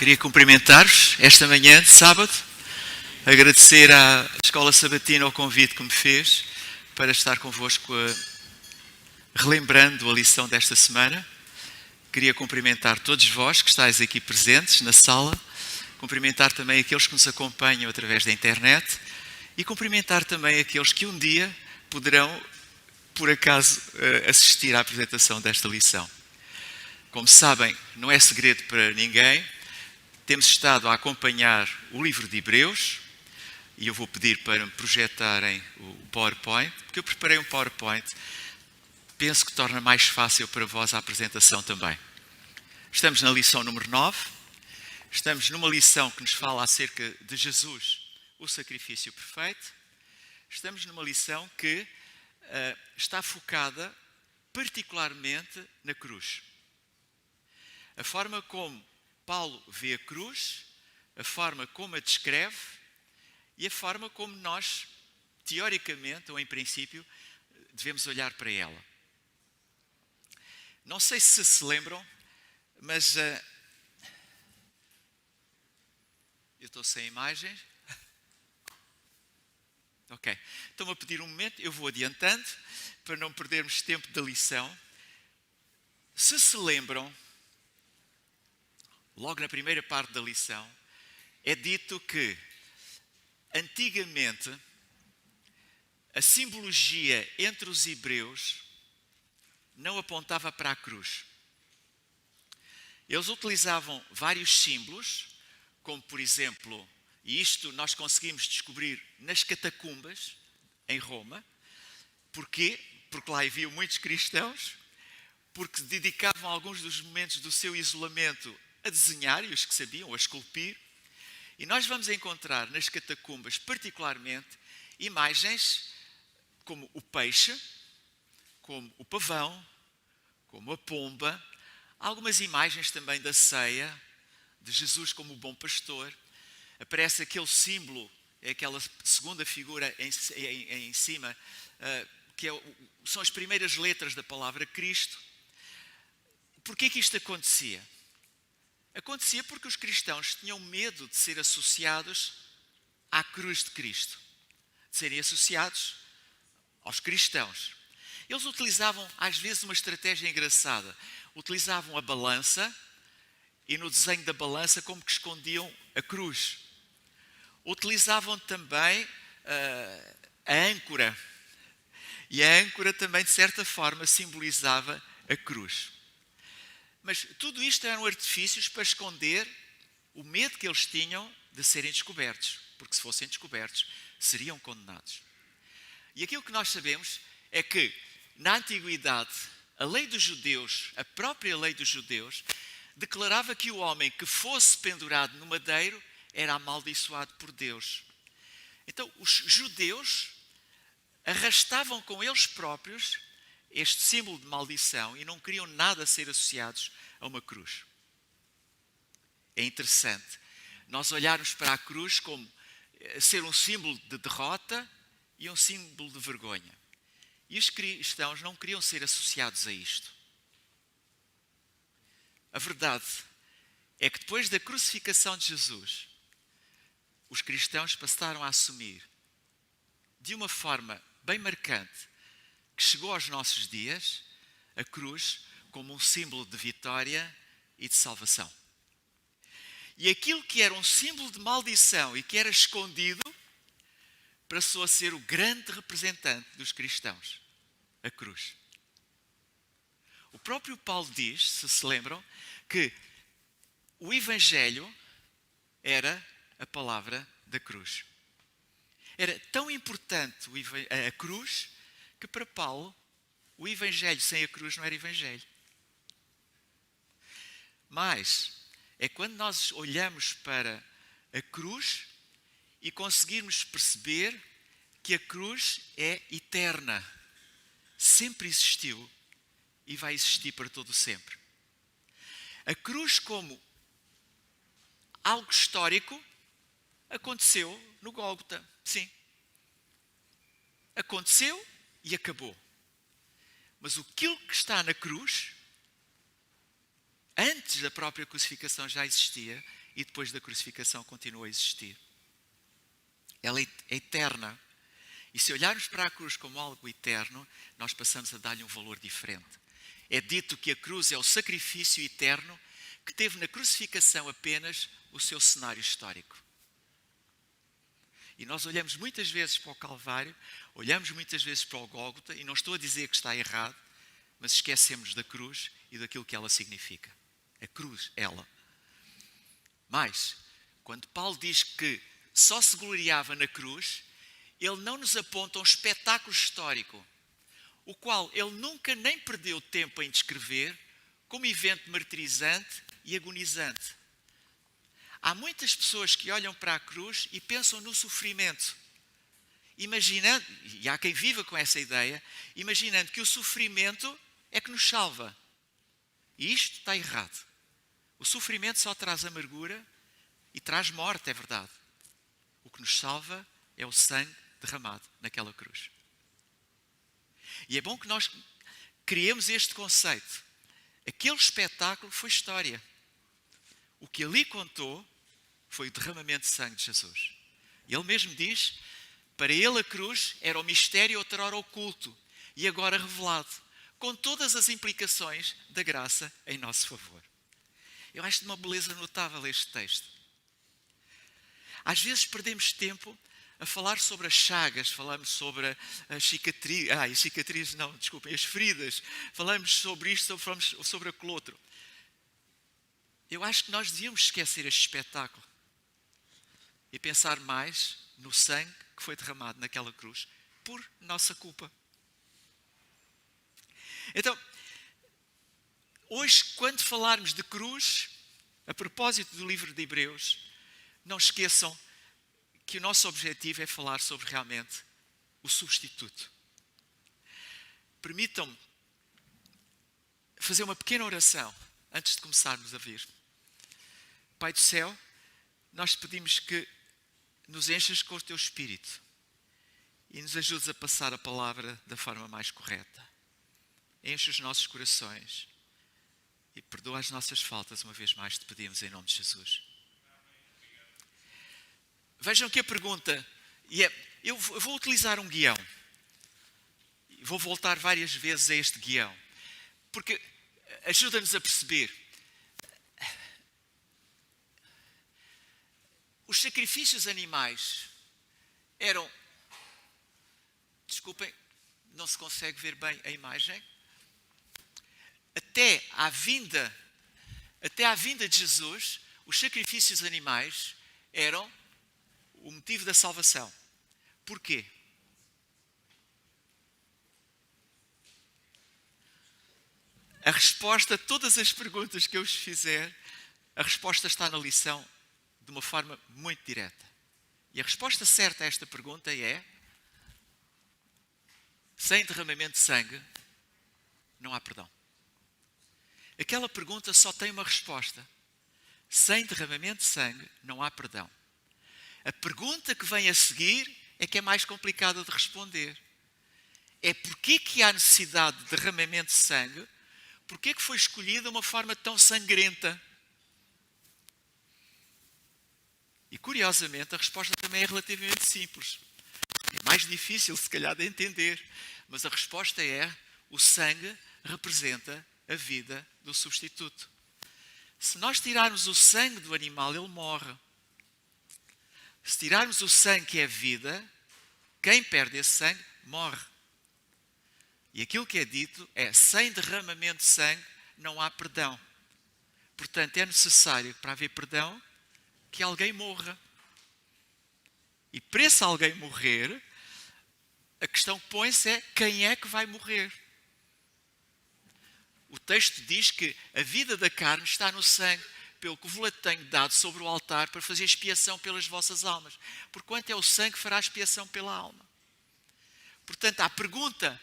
Queria cumprimentar-vos esta manhã de sábado, agradecer à Escola Sabatina o convite que me fez para estar convosco relembrando a lição desta semana. Queria cumprimentar todos vós que estáis aqui presentes na sala, cumprimentar também aqueles que nos acompanham através da internet e cumprimentar também aqueles que um dia poderão, por acaso, assistir à apresentação desta lição. Como sabem, não é segredo para ninguém, temos estado a acompanhar o livro de Hebreus e eu vou pedir para me projetarem o PowerPoint, porque eu preparei um PowerPoint, penso que torna mais fácil para vós a apresentação também. Estamos na lição número 9, estamos numa lição que nos fala acerca de Jesus, o sacrifício perfeito. Estamos numa lição que está focada particularmente na cruz. A forma como Paulo vê a cruz, a forma como a descreve e a forma como nós, teoricamente ou em princípio, devemos olhar para ela. Não sei se lembram, mas eu estou sem imagens. Ok, estão-me a pedir um momento, eu vou adiantando para não perdermos tempo da lição. Se lembram, logo na primeira parte da lição, é dito que, antigamente, a simbologia entre os hebreus não apontava para a cruz. Eles utilizavam vários símbolos, como por exemplo, e isto nós conseguimos descobrir nas catacumbas, em Roma. Porquê? Porque lá haviam muitos cristãos, porque dedicavam alguns dos momentos do seu isolamento a desenhar, e os que sabiam, a esculpir. E nós vamos encontrar nas catacumbas, particularmente, imagens como o peixe, como o pavão, como a pomba, algumas imagens também da ceia, de Jesus como o bom pastor. Aparece aquele símbolo, é aquela segunda figura em cima, que são as primeiras letras da palavra Cristo. Porquê que isto acontecia? Acontecia porque os cristãos tinham medo de ser associados à cruz de Cristo, de serem associados aos cristãos. Eles utilizavam, às vezes, uma estratégia engraçada. Utilizavam a balança e no desenho da balança como que escondiam a cruz. Utilizavam também a âncora. E a âncora também, de certa forma, simbolizava a cruz. Mas tudo isto eram artifícios para esconder o medo que eles tinham de serem descobertos. Porque se fossem descobertos, seriam condenados. E aquilo que nós sabemos é que, na antiguidade, a lei dos judeus, a própria lei dos judeus, declarava que o homem que fosse pendurado no madeiro era amaldiçoado por Deus. Então, os judeus arrastavam com eles próprios este símbolo de maldição e não queriam nada ser associados a uma cruz. É interessante nós olharmos para a cruz como ser um símbolo de derrota e um símbolo de vergonha. E os cristãos não queriam ser associados a isto. A verdade é que depois da crucificação de Jesus, os cristãos passaram a assumir de uma forma bem marcante que chegou aos nossos dias, a cruz como um símbolo de vitória e de salvação. E aquilo que era um símbolo de maldição e que era escondido, passou a ser o grande representante dos cristãos, a cruz. O próprio Paulo diz, se lembram, que o Evangelho era a palavra da cruz. Era tão importante a cruz que para Paulo o Evangelho sem a cruz não era Evangelho. Mas é quando nós olhamos para a cruz e conseguirmos perceber que a cruz é eterna. Sempre existiu e vai existir para todo sempre. A cruz como algo histórico aconteceu no Gólgota. Sim. Aconteceu e acabou. Mas aquilo que está na cruz, antes da própria crucificação já existia e depois da crucificação continua a existir. Ela é eterna. E se olharmos para a cruz como algo eterno, nós passamos a dar-lhe um valor diferente. É dito que a cruz é o sacrifício eterno que teve na crucificação apenas o seu cenário histórico. E nós olhamos muitas vezes para o Calvário, olhamos muitas vezes para o Gólgota, e não estou a dizer que está errado, mas esquecemos da cruz e daquilo que ela significa. A cruz, ela. Mas, quando Paulo diz que só se gloriava na cruz, ele não nos aponta um espetáculo histórico, o qual ele nunca nem perdeu tempo em descrever como evento martirizante e agonizante. Há muitas pessoas que olham para a cruz e pensam no sofrimento, imaginando, e há quem viva com essa ideia, imaginando que o sofrimento é que nos salva. E isto está errado. O sofrimento só traz amargura e traz morte, é verdade. O que nos salva é o sangue derramado naquela cruz. E é bom que nós criemos este conceito. Aquele espetáculo foi história. O que ali contou foi o derramamento de sangue de Jesus. E ele mesmo diz, para ele a cruz era o mistério outrora oculto e agora revelado, com todas as implicações da graça em nosso favor. Eu acho de uma beleza notável este texto. Às vezes perdemos tempo a falar sobre as chagas, falamos sobre as cicatrizes, as feridas, falamos sobre isto, falamos sobre aquele outro. Eu acho que nós devíamos esquecer este espetáculo e pensar mais no sangue que foi derramado naquela cruz por nossa culpa. Então, hoje, quando falarmos de cruz, a propósito do livro de Hebreus, não esqueçam que o nosso objetivo é falar sobre realmente o substituto. Permitam-me fazer uma pequena oração antes de começarmos a vir. Pai do céu, nós pedimos que nos enchas com o teu Espírito e nos ajudes a passar a palavra da forma mais correta. Enche os nossos corações e perdoa as nossas faltas, uma vez mais te pedimos em nome de Jesus. Vejam que a pergunta, eu vou utilizar um guião, vou voltar várias vezes a este guião, porque ajuda-nos a perceber. Os sacrifícios animais eram, desculpem, não se consegue ver bem a imagem, até à vinda de Jesus, os sacrifícios animais eram o motivo da salvação. Porquê? A resposta a todas as perguntas que eu vos fizer, a resposta está na lição de uma forma muito direta. E a resposta certa a esta pergunta é: sem derramamento de sangue, não há perdão. Aquela pergunta só tem uma resposta. Sem derramamento de sangue, não há perdão. A pergunta que vem a seguir é que é mais complicada de responder. É porquê que há necessidade de derramamento de sangue? Porquê que foi escolhida uma forma tão sangrenta? E curiosamente a resposta também é relativamente simples. É mais difícil se calhar de entender. Mas a resposta é: o sangue representa a vida do substituto. Se nós tirarmos o sangue do animal, ele morre. Se tirarmos o sangue que é vida, quem perde esse sangue morre. E aquilo que é dito é: sem derramamento de sangue não há perdão. Portanto, é necessário, para haver perdão, que alguém morra. E para esse alguém morrer, a questão que põe-se é: quem é que vai morrer? O texto diz que a vida da carne está no sangue, pelo que vos tenho dado sobre o altar para fazer expiação pelas vossas almas. Porquanto é o sangue que fará expiação pela alma. Portanto, a pergunta: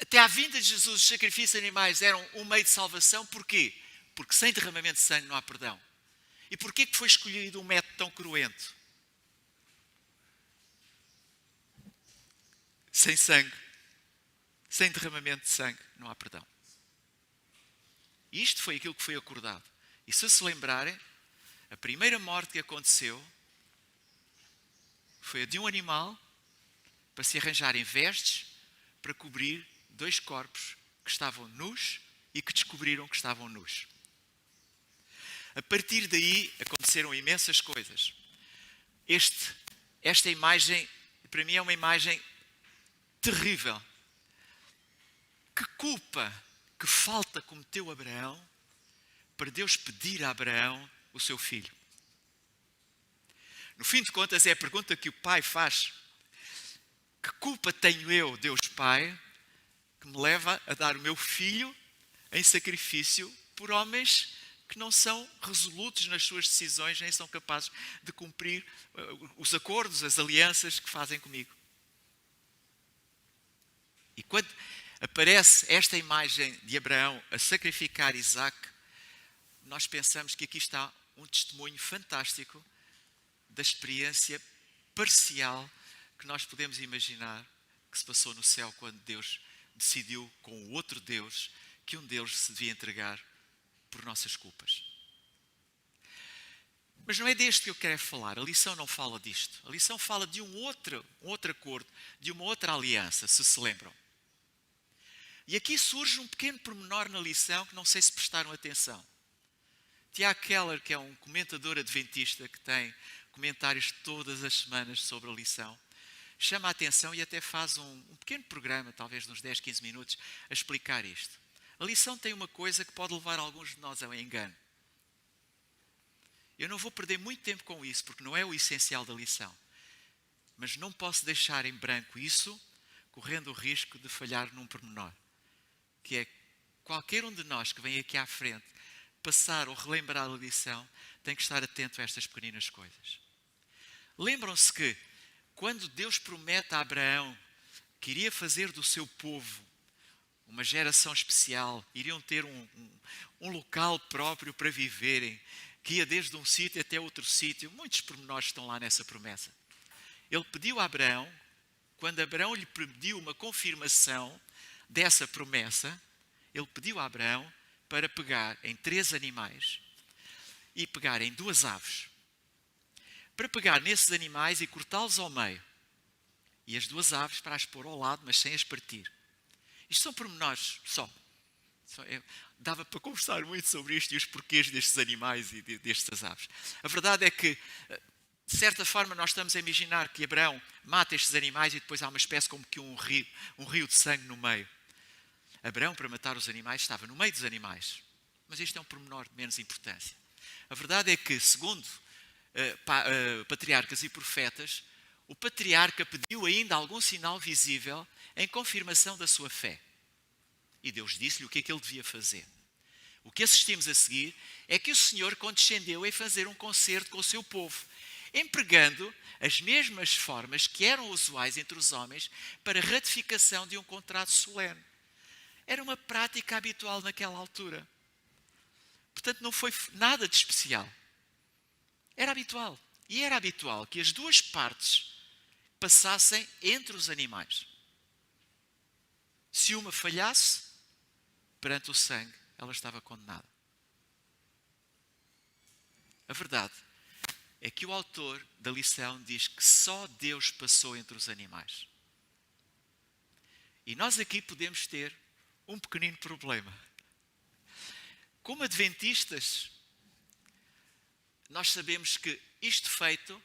até à vinda de Jesus, os sacrifícios animais eram um meio de salvação. Porquê? Porque sem derramamento de sangue não há perdão. E porquê que foi escolhido um método tão cruento? Sem sangue, sem derramamento de sangue, não há perdão. E isto foi aquilo que foi acordado. E se lembrarem, A primeira morte que aconteceu foi a de um animal para se arranjarem vestes para cobrir dois corpos que estavam nus e que descobriram que estavam nus. A partir daí aconteceram imensas coisas. Esta imagem, para mim, é uma imagem terrível. Que culpa, que falta cometeu Abraão para Deus pedir a Abraão o seu filho? No fim de contas, é a pergunta que o pai faz. Que culpa tenho eu, Deus Pai, que me leva a dar o meu filho em sacrifício por homens que não são resolutos nas suas decisões, nem são capazes de cumprir os acordos, as alianças que fazem comigo? E quando aparece esta imagem de Abraão a sacrificar Isaac, nós pensamos que aqui está um testemunho fantástico da experiência parcial que nós podemos imaginar que se passou no céu quando Deus decidiu com o outro Deus que um Deus se devia entregar por nossas culpas. Mas não é deste que eu quero falar. A lição não fala disto. A lição fala de um outro acordo, de uma outra aliança, se lembram. E aqui surge um pequeno pormenor na lição que não sei se prestaram atenção. Tiago Keller, que é um comentador adventista que tem comentários todas as semanas sobre a lição, chama a atenção e até faz um pequeno programa, talvez de uns 10, 15 minutos, a explicar isto. A lição tem uma coisa que pode levar alguns de nós ao engano. Eu não vou perder muito tempo com isso, porque não é o essencial da lição. Mas não posso deixar em branco isso, correndo o risco de falhar num pormenor. Que é, qualquer um de nós que vem aqui à frente, passar ou relembrar a lição, tem que estar atento a estas pequeninas coisas. Lembram-se que, quando Deus promete a Abraão que iria fazer do seu povo uma geração especial, iriam ter um local próprio para viverem, que ia desde um sítio até outro sítio, muitos pormenores estão lá nessa promessa. Ele pediu a Abraão, quando Abraão lhe pediu uma confirmação dessa promessa, ele pediu a Abraão para pegar em 3 animais e pegar em 2 aves, para pegar nesses animais e cortá-los ao meio, e as 2 aves para as pôr ao lado, mas sem as partir. Isto são pormenores só. Dava para conversar muito sobre isto e os porquês destes animais e destas aves. A verdade é que, de certa forma, nós estamos a imaginar que Abraão mata estes animais e depois há uma espécie como que um rio de sangue no meio. Abraão, para matar os animais, estava no meio dos animais. Mas este é um pormenor de menos importância. A verdade é que, segundo patriarcas e profetas, o patriarca pediu ainda algum sinal visível em confirmação da sua fé. E Deus disse-lhe o que é que ele devia fazer. O que assistimos a seguir é que o Senhor condescendeu em fazer um concerto com o seu povo, empregando as mesmas formas que eram usuais entre os homens para ratificação de um contrato solene. Era uma prática habitual naquela altura. Portanto, não foi nada de especial. Era habitual. E era habitual que as 2 partes passassem entre os animais. Se uma falhasse, perante o sangue, ela estava condenada. A verdade é que o autor da lição diz que só Deus passou entre os animais. E nós aqui podemos ter um pequenino problema. Como adventistas, nós sabemos que isto feito,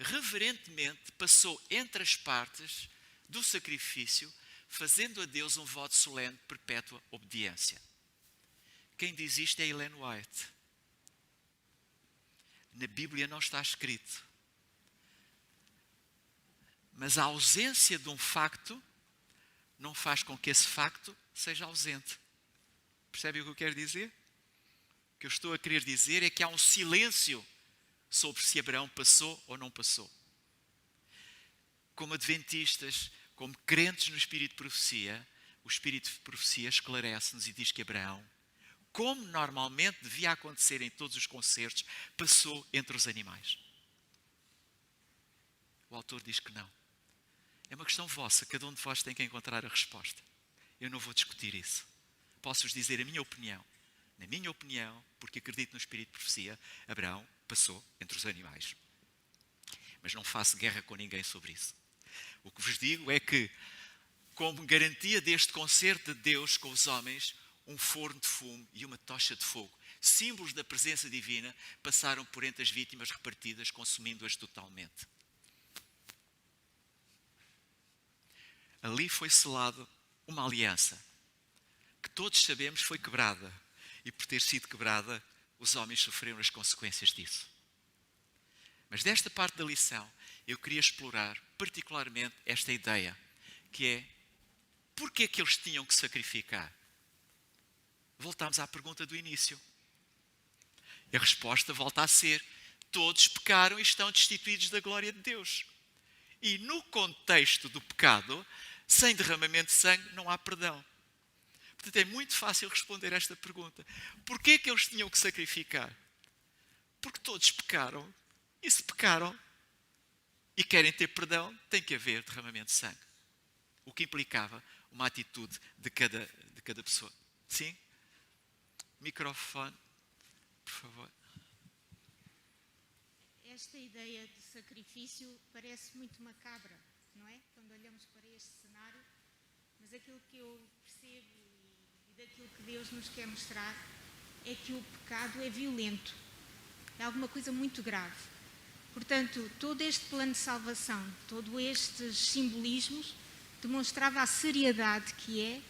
reverentemente, passou entre as partes do sacrifício, fazendo a Deus um voto solene de perpétua obediência. Quem diz isto é Ellen White. Na Bíblia não está escrito. Mas a ausência de um facto não faz com que esse facto seja ausente. Percebe o que eu quero dizer? O que eu estou a querer dizer é que há um silêncio sobre se Abraão passou ou não passou. Como adventistas, como crentes no Espírito de Profecia, o Espírito de Profecia esclarece-nos e diz que Abraão, como normalmente devia acontecer em todos os concertos, passou entre os animais. O autor diz que não. É uma questão vossa, cada um de vós tem que encontrar a resposta. Eu não vou discutir isso. Posso-vos dizer a minha opinião. Na minha opinião, porque acredito no Espírito de Profecia, Abraão passou entre os animais. Mas não faço guerra com ninguém sobre isso. O que vos digo é que, como garantia deste concerto de Deus com os homens, um forno de fumo e uma tocha de fogo, símbolos da presença divina, passaram por entre as vítimas repartidas, consumindo-as totalmente. Ali foi selado uma aliança, que todos sabemos foi quebrada, e por ter sido quebrada, os homens sofreram as consequências disso. Mas desta parte da lição, eu queria explorar particularmente esta ideia, que é, porquê que eles tinham que sacrificar? Voltamos à pergunta do início. A resposta volta a ser, todos pecaram e estão destituídos da glória de Deus. E no contexto do pecado, sem derramamento de sangue, não há perdão. Portanto, é muito fácil responder esta pergunta. Porquê que eles tinham que sacrificar? Porque todos pecaram. E se pecaram e querem ter perdão, tem que haver derramamento de sangue. O que implicava uma atitude de cada pessoa. Sim? Microfone, por favor. Esta ideia de sacrifício parece muito macabra, não é? Quando olhamos para este cenário, mas aquilo que eu percebo e daquilo que Deus nos quer mostrar é que o pecado é violento, é alguma coisa muito grave. Portanto, todo este plano de salvação, todos estes simbolismos, demonstrava a seriedade que é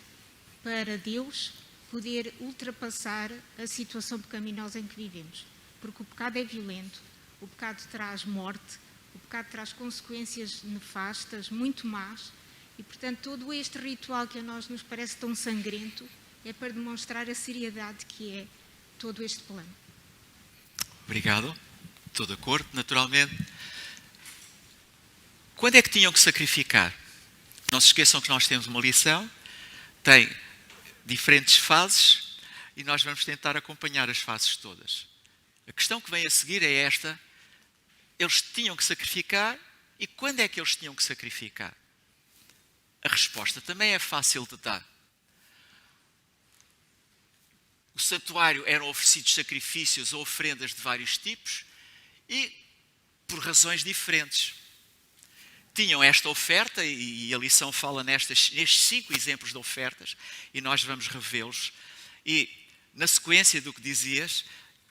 para Deus poder ultrapassar a situação pecaminosa em que vivemos. Porque o pecado é violento, o pecado traz morte, o pecado traz consequências nefastas, muito más, e portanto todo este ritual que a nós nos parece tão sangrento é para demonstrar a seriedade que é todo este plano. Obrigado. Estou de acordo, naturalmente. Quando é que tinham que sacrificar? Não se esqueçam que nós temos uma lição, tem diferentes fases e nós vamos tentar acompanhar as fases todas. A questão que vem a seguir é esta: eles tinham que sacrificar e quando é que eles tinham que sacrificar? A resposta também é fácil de dar. O santuário eram oferecidos sacrifícios ou oferendas de vários tipos e por razões diferentes. Tinham esta oferta, e a lição fala nestes 5 exemplos de ofertas, e nós vamos revê-los. E, na sequência do que dizias,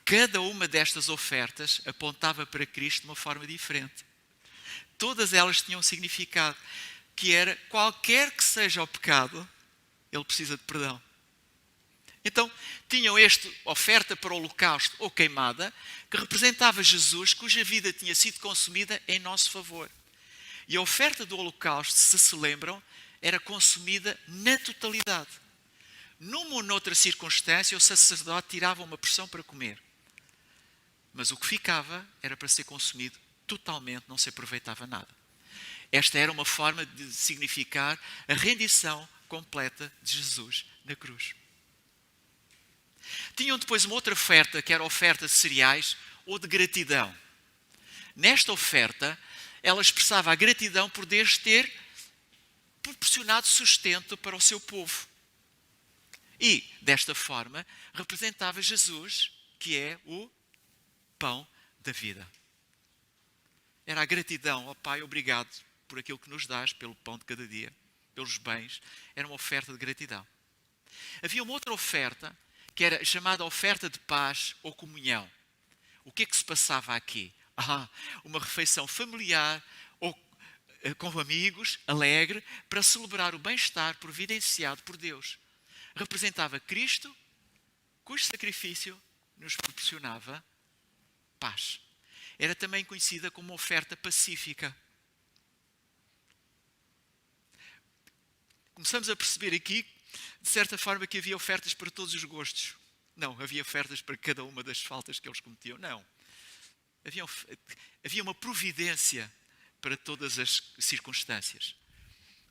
cada uma destas ofertas apontava para Cristo de uma forma diferente. Todas elas tinham um significado, que era, qualquer que seja o pecado, ele precisa de perdão. Então, tinham esta oferta para o holocausto ou queimada, que representava Jesus, cuja vida tinha sido consumida em nosso favor. E a oferta do holocausto, se lembram, era consumida na totalidade. Numa ou noutra circunstância, o sacerdote tirava uma porção para comer. Mas o que ficava era para ser consumido totalmente, não se aproveitava nada. Esta era uma forma de significar a rendição completa de Jesus na cruz. Tinham depois uma outra oferta, que era a oferta de cereais ou de gratidão. Nesta oferta, ela expressava a gratidão por Deus ter proporcionado sustento para o seu povo. E, desta forma, representava Jesus, que é o pão da vida. Era a gratidão, ó Pai, obrigado por aquilo que nos dás, pelo pão de cada dia, pelos bens. Era uma oferta de gratidão. Havia uma outra oferta, que era chamada oferta de paz ou comunhão. O que é que se passava aqui? Uma refeição familiar ou com amigos, alegre, para celebrar o bem-estar providenciado por Deus. Representava Cristo, cujo sacrifício nos proporcionava paz. Era também conhecida como uma oferta pacífica. Começamos a perceber aqui, de certa forma, que havia ofertas para todos os gostos. Não, havia ofertas para cada uma das faltas que eles cometiam. Não. Havia uma providência para todas as circunstâncias.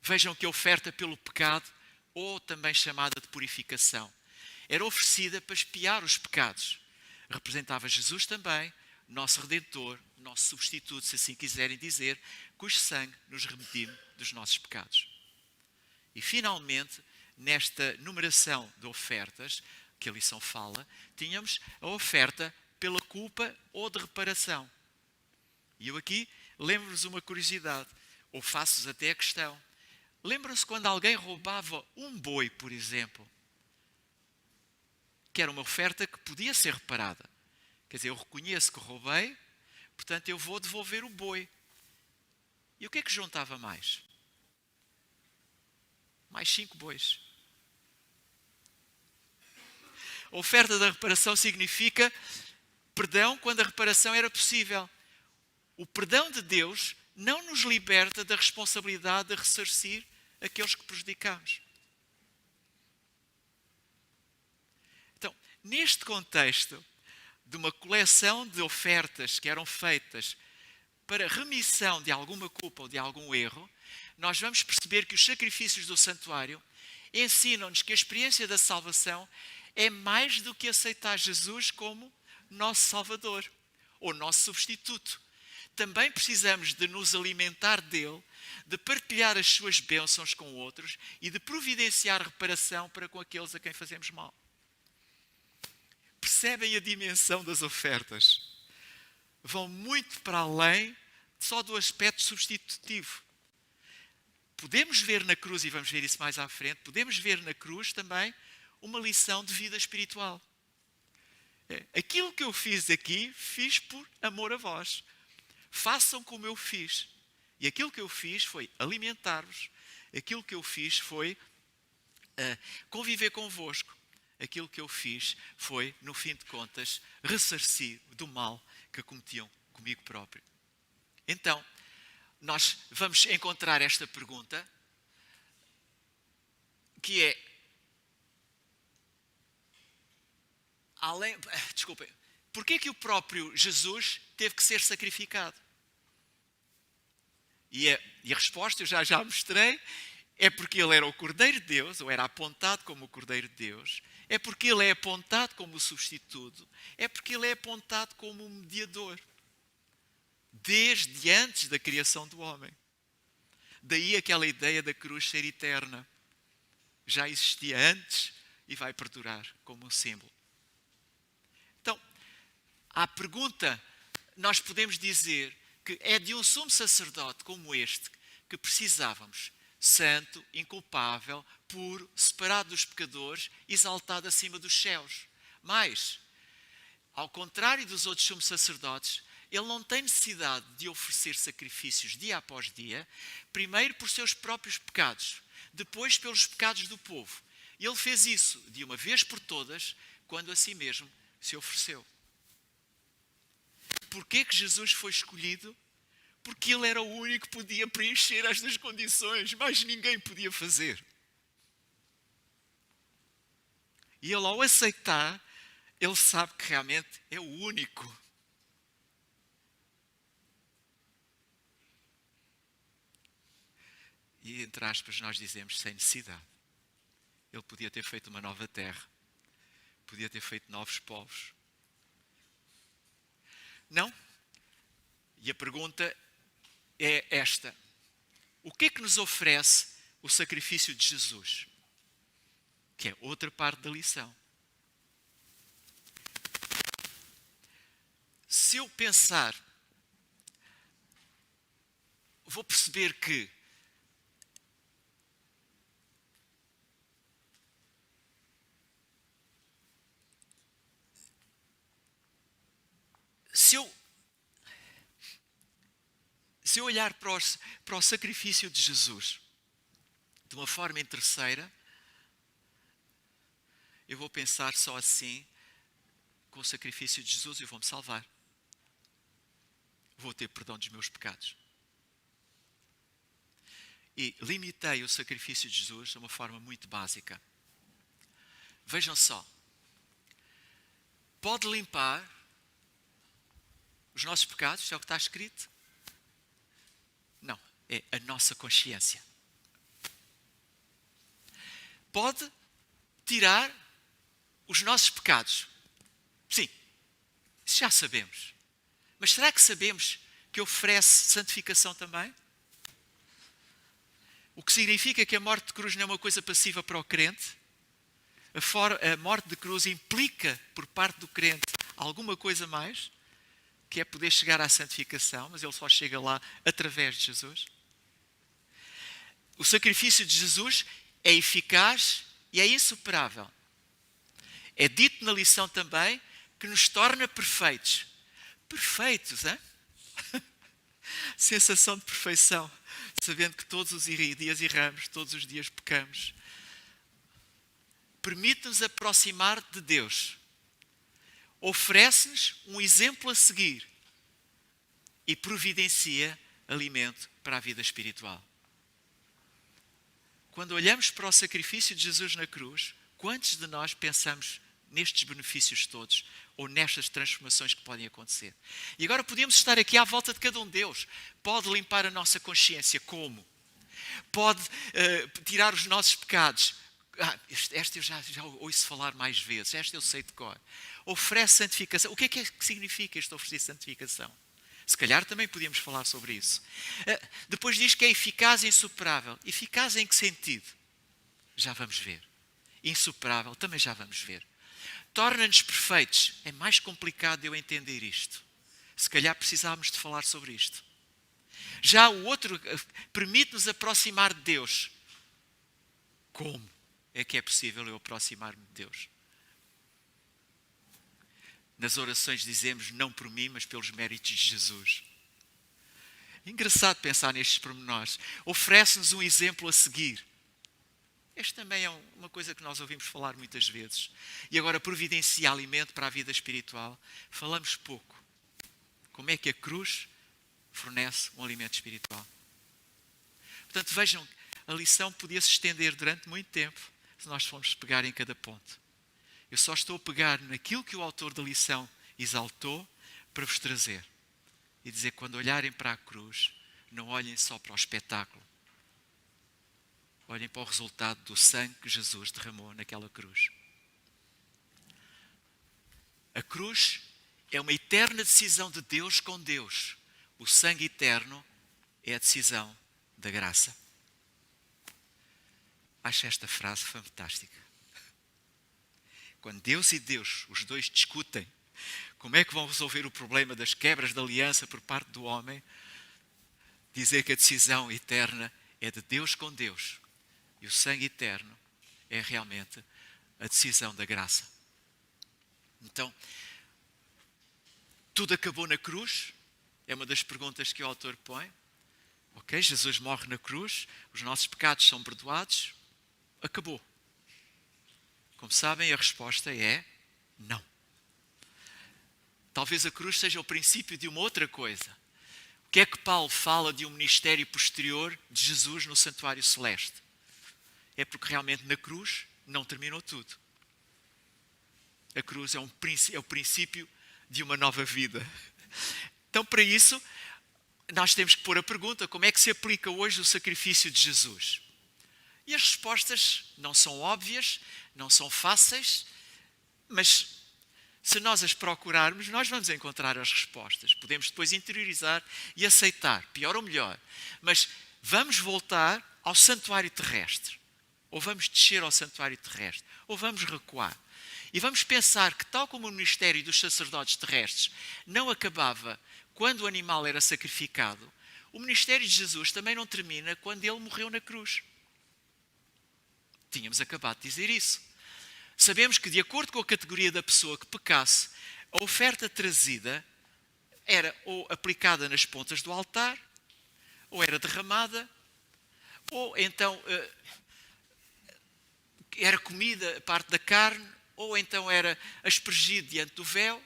Vejam que a oferta pelo pecado, ou também chamada de purificação, era oferecida para expiar os pecados. Representava Jesus também, nosso Redentor, nosso substituto, se assim quiserem dizer, cujo sangue nos redime dos nossos pecados. E finalmente, nesta numeração de ofertas, que a lição fala, tínhamos a oferta pela culpa ou de reparação. E eu aqui lembro-vos uma curiosidade, ou faço-vos até a questão. Lembram-se quando alguém roubava um boi, por exemplo, que era uma oferta que podia ser reparada. Quer dizer, eu reconheço que roubei, portanto eu vou devolver o boi. E o que é que juntava mais? Mais 5 bois. A oferta da reparação significa perdão quando a reparação era possível. O perdão de Deus não nos liberta da responsabilidade de ressarcir aqueles que prejudicamos. Então, neste contexto de uma coleção de ofertas que eram feitas para remissão de alguma culpa ou de algum erro, nós vamos perceber que os sacrifícios do santuário ensinam-nos que a experiência da salvação é mais do que aceitar Jesus como nosso Salvador ou nosso substituto. Também precisamos de nos alimentar dele, de partilhar as suas bênçãos com outros e de providenciar reparação para com aqueles a quem fazemos mal. Percebem a dimensão das ofertas? Vão muito para além só do aspecto substitutivo. Podemos ver na cruz, e vamos ver isso mais à frente, podemos ver na cruz também uma lição de vida espiritual. Aquilo que eu fiz aqui, fiz por amor a vós. Façam como eu fiz. E aquilo que eu fiz foi alimentar-vos. Aquilo que eu fiz foi conviver convosco. Aquilo que eu fiz foi, no fim de contas, ressarcir do mal que cometiam comigo próprio. Então, nós vamos encontrar esta pergunta, que é, porquê que o próprio Jesus teve que ser sacrificado? E a resposta eu já mostrei, é porque ele era o Cordeiro de Deus, ou era apontado como o Cordeiro de Deus, é porque ele é apontado como o substituto, é porque ele é apontado como o mediador, desde antes da criação do homem. Daí aquela ideia da cruz ser eterna. Já existia antes e vai perdurar como um símbolo. Então, à pergunta, nós podemos dizer que é de um sumo sacerdote como este que precisávamos, santo, inculpável, puro, separado dos pecadores, exaltado acima dos céus. Mas, ao contrário dos outros sumos sacerdotes, ele não tem necessidade de oferecer sacrifícios dia após dia, primeiro por seus próprios pecados, depois pelos pecados do povo. E ele fez isso de uma vez por todas, quando a si mesmo se ofereceu. Porquê que Jesus foi escolhido? Porque ele era o único que podia preencher estas condições, mas ninguém podia fazer. E ele, ao aceitar, ele sabe que realmente é o único. E, entre aspas, nós dizemos sem necessidade. Ele podia ter feito uma nova terra. Podia ter feito novos povos. Não. E a pergunta é esta. O que é que nos oferece o sacrifício de Jesus? Que é outra parte da lição. Se eu pensar, vou perceber que se eu olhar para o sacrifício de Jesus de uma forma interesseira, eu vou pensar só assim, com o sacrifício de Jesus eu vou me salvar. Vou ter perdão dos meus pecados. E limitei o sacrifício de Jesus de uma forma muito básica. Vejam só. Pode limpar os nossos pecados, é o que está escrito? Não, é a nossa consciência. Pode tirar os nossos pecados. Sim, isso já sabemos. Mas será que sabemos que oferece santificação também? O que significa que a morte de cruz não é uma coisa passiva para o crente. A morte de cruz implica, por parte do crente, alguma coisa mais, que é poder chegar à santificação, mas ele só chega lá através de Jesus. O sacrifício de Jesus é eficaz e é insuperável. É dito na lição também que nos torna perfeitos. Perfeitos, hein? Sensação de perfeição, sabendo que todos os dias erramos, todos os dias pecamos. Permite-nos aproximar de Deus. Oferece-nos um exemplo a seguir e providencia alimento para a vida espiritual. Quando olhamos para o sacrifício de Jesus na cruz, quantos de nós pensamos nestes benefícios todos ou nestas transformações que podem acontecer? E agora podemos estar aqui à volta de cada um deles. Pode limpar a nossa consciência. Como? Pode tirar os nossos pecados. Esta eu já ouço falar mais vezes. Esta eu sei de cor. Oferece santificação. O que é que significa este oferecer santificação? Se calhar também podíamos falar sobre isso. Depois diz que é eficaz e insuperável. Eficaz em que sentido? Já vamos ver. Insuperável também já vamos ver. Torna-nos perfeitos. É mais complicado de eu entender isto. Se calhar precisávamos de falar sobre isto. Já o outro permite-nos aproximar de Deus. Como é que é possível eu aproximar-me de Deus? Nas orações dizemos, não por mim, mas pelos méritos de Jesus. Engraçado pensar nestes pormenores. Oferece-nos um exemplo a seguir. Este também é uma coisa que nós ouvimos falar muitas vezes. E agora providencia alimento para a vida espiritual. Falamos pouco. Como é que a cruz fornece um alimento espiritual? Portanto, vejam, a lição podia se estender durante muito tempo se nós formos pegar em cada ponto. Eu só estou a pegar naquilo que o autor da lição exaltou para vos trazer. E dizer que quando olharem para a cruz, não olhem só para o espetáculo. Olhem para o resultado do sangue que Jesus derramou naquela cruz. A cruz é uma eterna decisão de Deus com Deus. O sangue eterno é a decisão da graça. Acho esta frase fantástica. Quando Deus e Deus, os dois discutem como é que vão resolver o problema das quebras de aliança por parte do homem, dizer que a decisão eterna é de Deus com Deus. E o sangue eterno é realmente a decisão da graça. Então, tudo acabou na cruz? É uma das perguntas que o autor põe. Ok, Jesus morre na cruz, os nossos pecados são perdoados. Acabou. Como sabem, a resposta é não. Talvez a cruz seja o princípio de uma outra coisa. O que é que Paulo fala de um ministério posterior de Jesus no santuário celeste? É porque realmente na cruz não terminou tudo. A cruz é o princípio de uma nova vida. Então, para isso, nós temos que pôr a pergunta, como é que se aplica hoje o sacrifício de Jesus? E as respostas não são óbvias, não são fáceis, mas se nós as procurarmos, nós vamos encontrar as respostas. Podemos depois interiorizar e aceitar, pior ou melhor. Mas vamos voltar ao santuário terrestre. Ou vamos descer ao santuário terrestre. Ou vamos recuar. E vamos pensar que, tal como o ministério dos sacerdotes terrestres não acabava quando o animal era sacrificado, o ministério de Jesus também não termina quando ele morreu na cruz. Tínhamos acabado de dizer isso. Sabemos que, de acordo com a categoria da pessoa que pecasse, a oferta trazida era ou aplicada nas pontas do altar, ou era derramada, ou então era comida parte da carne, ou então era aspergido diante do véu.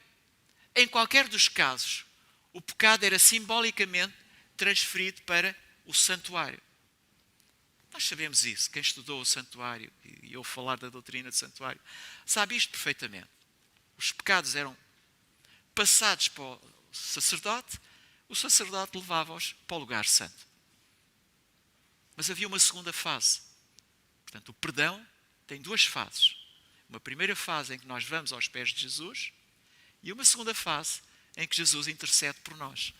Em qualquer dos casos, o pecado era simbolicamente transferido para o santuário. Nós sabemos isso. Quem estudou o santuário e ouve falar da doutrina do santuário sabe isto perfeitamente. Os pecados eram passados para o sacerdote levava-os para o lugar santo. Mas havia uma segunda fase. Portanto, o perdão tem duas fases. Uma primeira fase em que nós vamos aos pés de Jesus e uma segunda fase em que Jesus intercede por nós.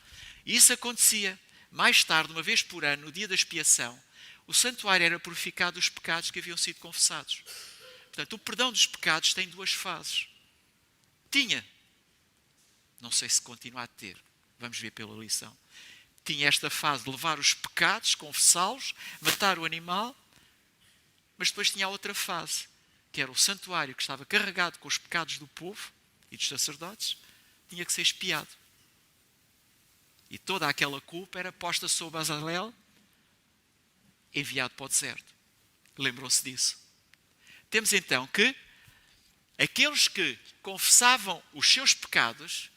E isso acontecia mais tarde, uma vez por ano, no dia da expiação. O santuário era purificado dos pecados que haviam sido confessados. Portanto, o perdão dos pecados tem duas fases. Tinha. Não sei se continua a ter. Vamos ver pela lição. Tinha esta fase de levar os pecados, confessá-los, matar o animal, mas depois tinha a outra fase, que era o santuário que estava carregado com os pecados do povo e dos sacerdotes, tinha que ser expiado. E toda aquela culpa era posta sobre Azarel, enviado para o deserto. Lembram-se disso? Temos então que aqueles que confessavam os seus pecados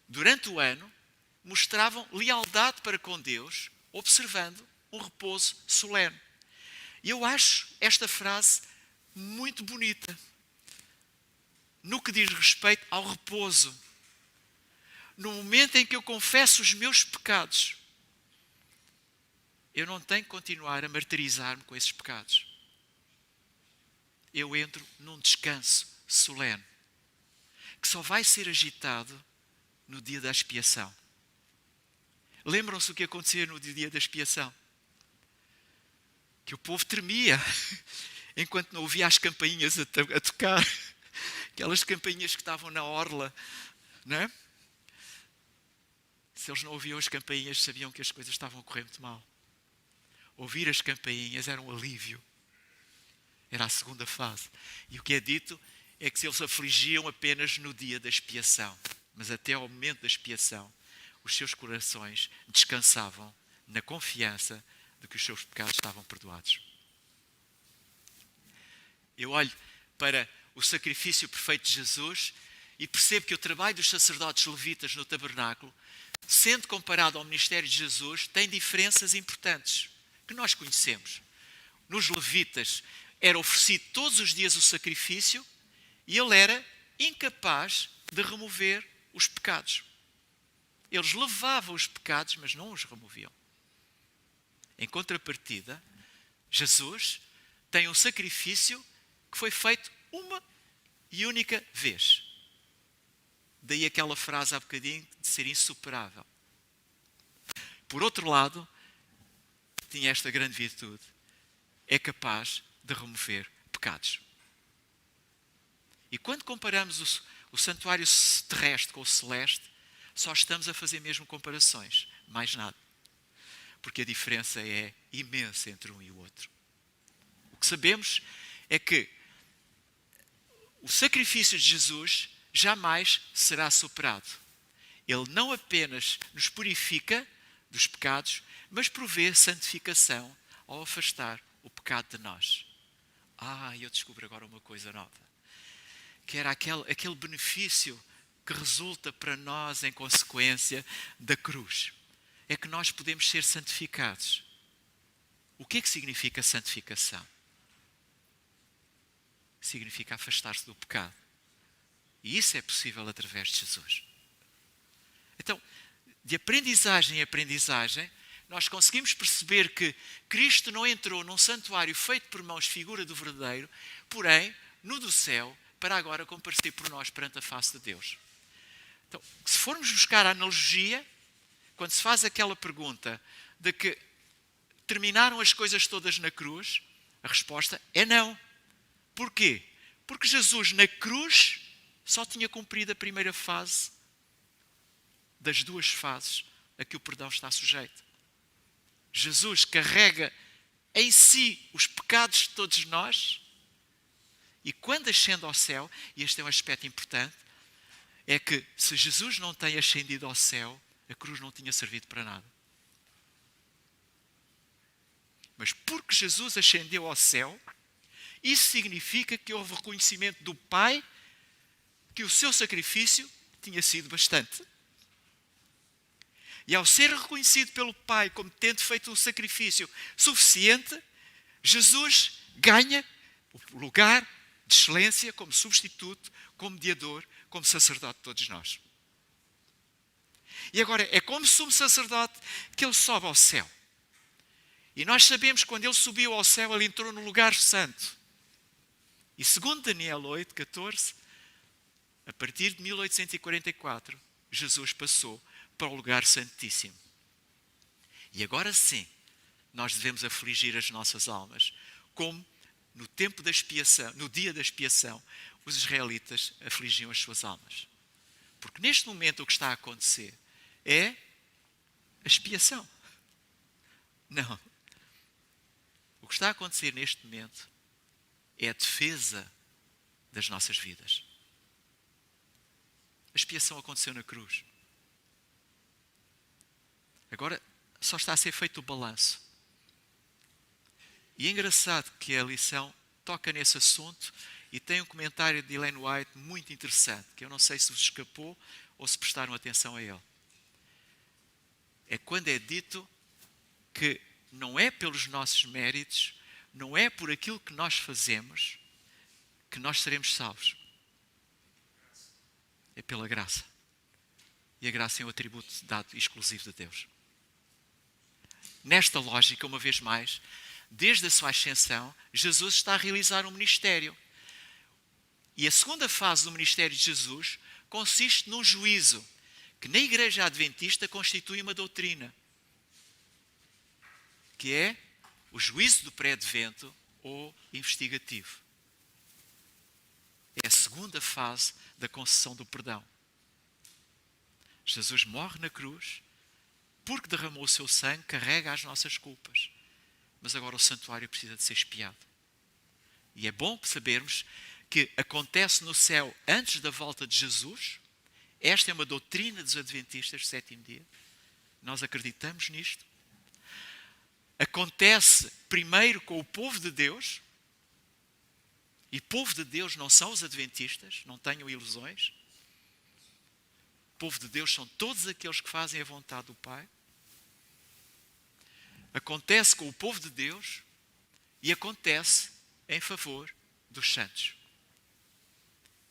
durante o ano mostravam lealdade para com Deus, observando um repouso solene. E eu acho esta frase muito bonita no que diz respeito ao repouso. No momento em que eu confesso os meus pecados, eu não tenho que continuar a martirizar-me com esses pecados. Eu entro num descanso solene, que só vai ser agitado no dia da expiação. Lembram-se o que acontecia no dia da expiação? Que o povo tremia enquanto não ouvia as campainhas a tocar. Aquelas campainhas que estavam na orla, não é? Se eles não ouviam as campainhas, sabiam que as coisas estavam a correr muito mal. Ouvir as campainhas era um alívio. Era a segunda fase. E o que é dito é que se eles afligiam apenas no dia da expiação, mas até ao momento da expiação, os seus corações descansavam na confiança de que os seus pecados estavam perdoados. Eu olho para o sacrifício perfeito de Jesus e percebo que o trabalho dos sacerdotes levitas no tabernáculo, sendo comparado ao ministério de Jesus, tem diferenças importantes que nós conhecemos. Nos levitas era oferecido todos os dias o sacrifício e ele era incapaz de remover os pecados. Eles levavam os pecados, mas não os removiam. Em contrapartida, Jesus tem um sacrifício que foi feito uma e única vez. Daí aquela frase há bocadinho de ser insuperável. Por outro lado, tinha esta grande virtude. É capaz de remover pecados. E quando comparamos o santuário terrestre com o celeste, só estamos a fazer mesmo comparações, mais nada. Porque a diferença é imensa entre um e o outro. O que sabemos é que o sacrifício de Jesus jamais será superado. Ele não apenas nos purifica dos pecados, mas provê santificação ao afastar o pecado de nós. Eu descubro agora uma coisa nova. Que era aquele benefício que resulta para nós em consequência da cruz. É que nós podemos ser santificados. O que é que significa santificação? Significa afastar-se do pecado. E isso é possível através de Jesus. Então, de aprendizagem em aprendizagem, nós conseguimos perceber que Cristo não entrou num santuário feito por mãos, figura do verdadeiro, porém, no do céu, para agora comparecer por nós perante a face de Deus. Então, se formos buscar a analogia, quando se faz aquela pergunta de que terminaram as coisas todas na cruz, a resposta é não. Porquê? Porque Jesus na cruz só tinha cumprido a primeira fase das duas fases a que o perdão está sujeito. Jesus carrega em si os pecados de todos nós e quando ascende ao céu, e este é um aspecto importante, é que se Jesus não tem ascendido ao céu, a cruz não tinha servido para nada. Mas porque Jesus ascendeu ao céu, isso significa que houve reconhecimento do Pai que o seu sacrifício tinha sido bastante. E ao ser reconhecido pelo Pai como tendo feito um sacrifício suficiente, Jesus ganha o lugar de excelência como substituto, como mediador, como sacerdote de todos nós. E agora, é como sumo sacerdote que ele sobe ao céu. E nós sabemos que quando ele subiu ao céu, ele entrou no lugar santo. E segundo Daniel 8:14, a partir de 1844, Jesus passou para o lugar santíssimo. E agora sim, nós devemos afligir as nossas almas, como no tempo da expiação, no dia da expiação, os israelitas afligiam as suas almas. Porque neste momento o que está a acontecer é a expiação. Não. O que está a acontecer neste momento é a defesa das nossas vidas. A expiação aconteceu na cruz. Agora só está a ser feito o balanço. E é engraçado que a lição toca nesse assunto e tem um comentário de Ellen White muito interessante, que eu não sei se vos escapou ou se prestaram atenção a ele. É quando é dito que não é pelos nossos méritos, não é por aquilo que nós fazemos que nós seremos salvos. É pela graça. E a graça é um atributo dado exclusivo de Deus. Nesta lógica, uma vez mais, desde a sua ascensão, Jesus está a realizar um ministério. E a segunda fase do ministério de Jesus consiste num juízo, que na Igreja Adventista constitui uma doutrina, que é o juízo do pré-advento ou investigativo. É a segunda fase da concessão do perdão. Jesus morre na cruz, porque derramou o seu sangue, carrega as nossas culpas. Mas agora o santuário precisa de ser expiado. E é bom sabermos que acontece no céu antes da volta de Jesus. Esta é uma doutrina dos adventistas do sétimo dia. Nós acreditamos nisto. Acontece primeiro com o povo de Deus. E povo de Deus não são os adventistas, não tenham ilusões. O povo de Deus são todos aqueles que fazem a vontade do Pai. Acontece com o povo de Deus e acontece em favor dos santos.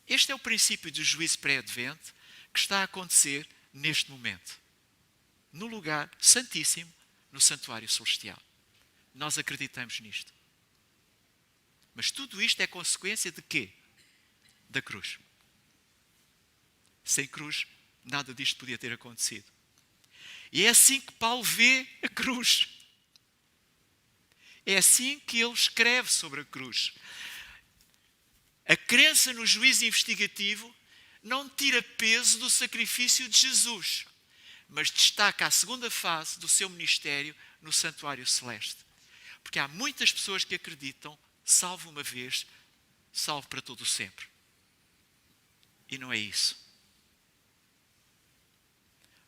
Este é o princípio do juízo pré-advento que está a acontecer neste momento, no lugar santíssimo, no santuário celestial. Nós acreditamos nisto. Mas tudo isto é consequência de quê? Da cruz. Sem cruz, nada disto podia ter acontecido. E é assim que Paulo vê a cruz. É assim que ele escreve sobre a cruz. A crença no juízo investigativo não tira peso do sacrifício de Jesus, mas destaca a segunda fase do seu ministério no santuário celeste. Porque há muitas pessoas que acreditam, salvo uma vez, salvo para todo o sempre. E não é isso.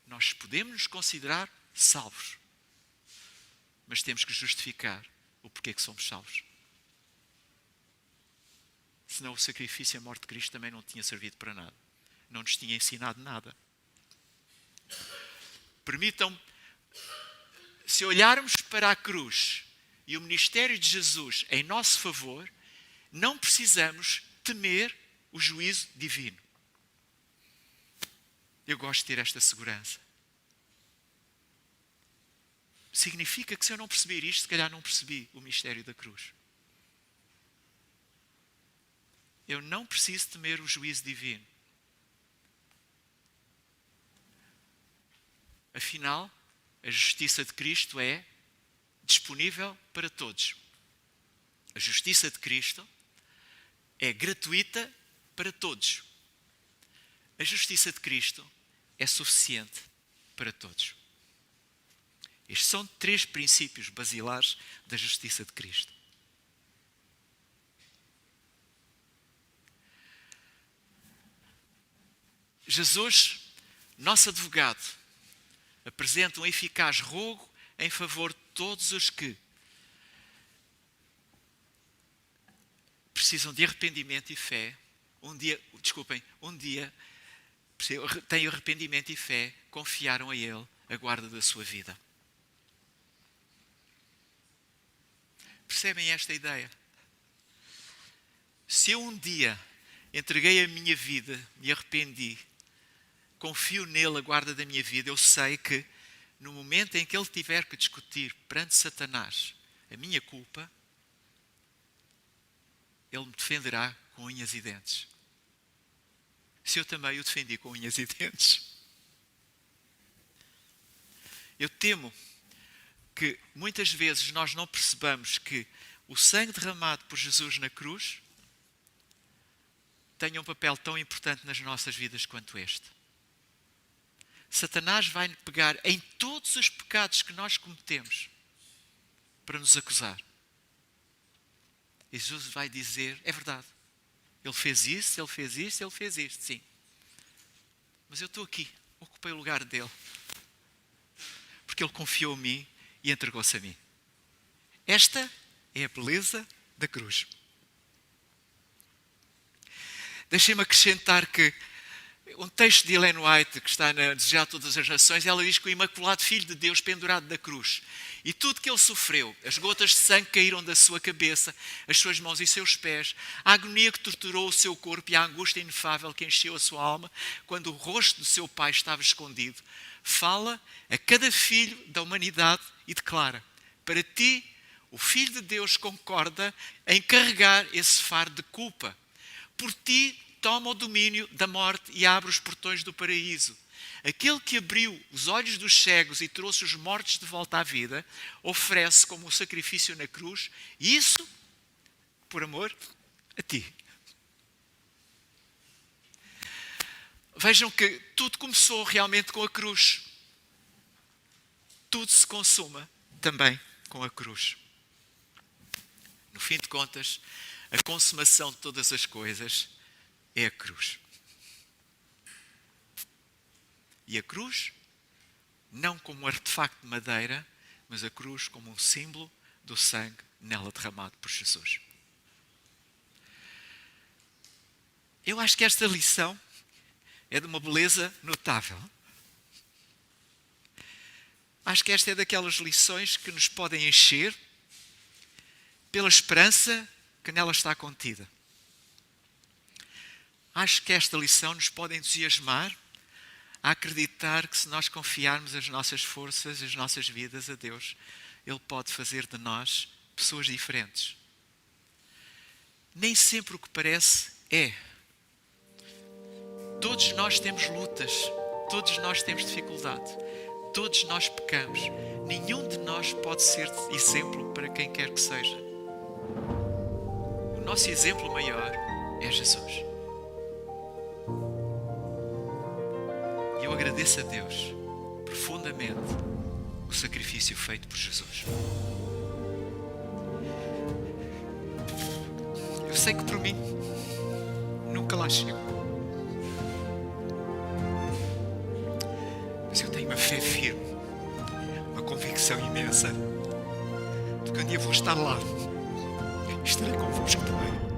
Nós podemos nos considerar salvos, mas temos que justificar o porquê que somos salvos. Senão o sacrifício e a morte de Cristo também não tinha servido para nada. Não nos tinha ensinado nada. Permitam-me, se olharmos para a cruz e o ministério de Jesus em nosso favor, não precisamos temer o juízo divino. Eu gosto de ter esta segurança. Significa que se eu não perceber isto, se calhar não percebi o mistério da cruz. Eu não preciso temer o juízo divino. Afinal, a justiça de Cristo é disponível para todos. A justiça de Cristo é gratuita para todos. A justiça de Cristo é suficiente para todos. Estes são 3 princípios basilares da justiça de Cristo. Jesus, nosso advogado, apresenta um eficaz rogo em favor de todos os que precisam de arrependimento e fé. Um dia têm arrependimento e fé, confiaram a Ele a guarda da sua vida. Percebem esta ideia? Se eu um dia entreguei a minha vida, me arrependi, confio nele a guarda da minha vida, eu sei que no momento em que ele tiver que discutir perante Satanás a minha culpa, ele me defenderá com unhas e dentes. Se eu também o defendi com unhas e dentes. Eu temo que muitas vezes nós não percebamos que o sangue derramado por Jesus na cruz tenha um papel tão importante nas nossas vidas quanto este. Satanás vai pegar em todos os pecados que nós cometemos para nos acusar. E Jesus vai dizer, é verdade, ele fez isso, ele fez isto, ele fez isto, sim. Mas eu estou aqui, ocupei o lugar dele. Porque ele confiou em mim e entregou-se a mim. Esta é a beleza da cruz. Deixem-me acrescentar que um texto de Ellen White, que está na Desejar Todas as Nações, ela diz que o Imaculado Filho de Deus pendurado da cruz, e tudo que ele sofreu, as gotas de sangue caíram da sua cabeça, as suas mãos e seus pés, a agonia que torturou o seu corpo e a angústia inefável que encheu a sua alma, quando o rosto do seu pai estava escondido, fala a cada filho da humanidade e declara, para ti, o Filho de Deus concorda em carregar esse fardo de culpa. Por ti, toma o domínio da morte e abre os portões do paraíso. Aquele que abriu os olhos dos cegos e trouxe os mortos de volta à vida, oferece como um sacrifício na cruz, e isso por amor a ti. Vejam que tudo começou realmente com a cruz. Tudo se consuma também com a cruz. No fim de contas, a consumação de todas as coisas é a cruz. E a cruz, não como um artefacto de madeira, mas a cruz como um símbolo do sangue nela derramado por Jesus. Eu acho que esta lição é de uma beleza notável. Acho que esta é daquelas lições que nos podem encher pela esperança que nela está contida. Acho que esta lição nos pode entusiasmar a acreditar que se nós confiarmos as nossas forças, as nossas vidas a Deus, Ele pode fazer de nós pessoas diferentes. Nem sempre o que parece é. Todos nós temos lutas, todos nós temos dificuldade, todos nós pecamos. Nenhum de nós pode ser exemplo para quem quer que seja. O nosso exemplo maior é Jesus. E eu agradeço a Deus profundamente o sacrifício feito por Jesus. Eu sei que por mim nunca lá chego. Mas eu tenho uma fé firme, uma convicção imensa de que um dia vou estar lá e estarei convosco também.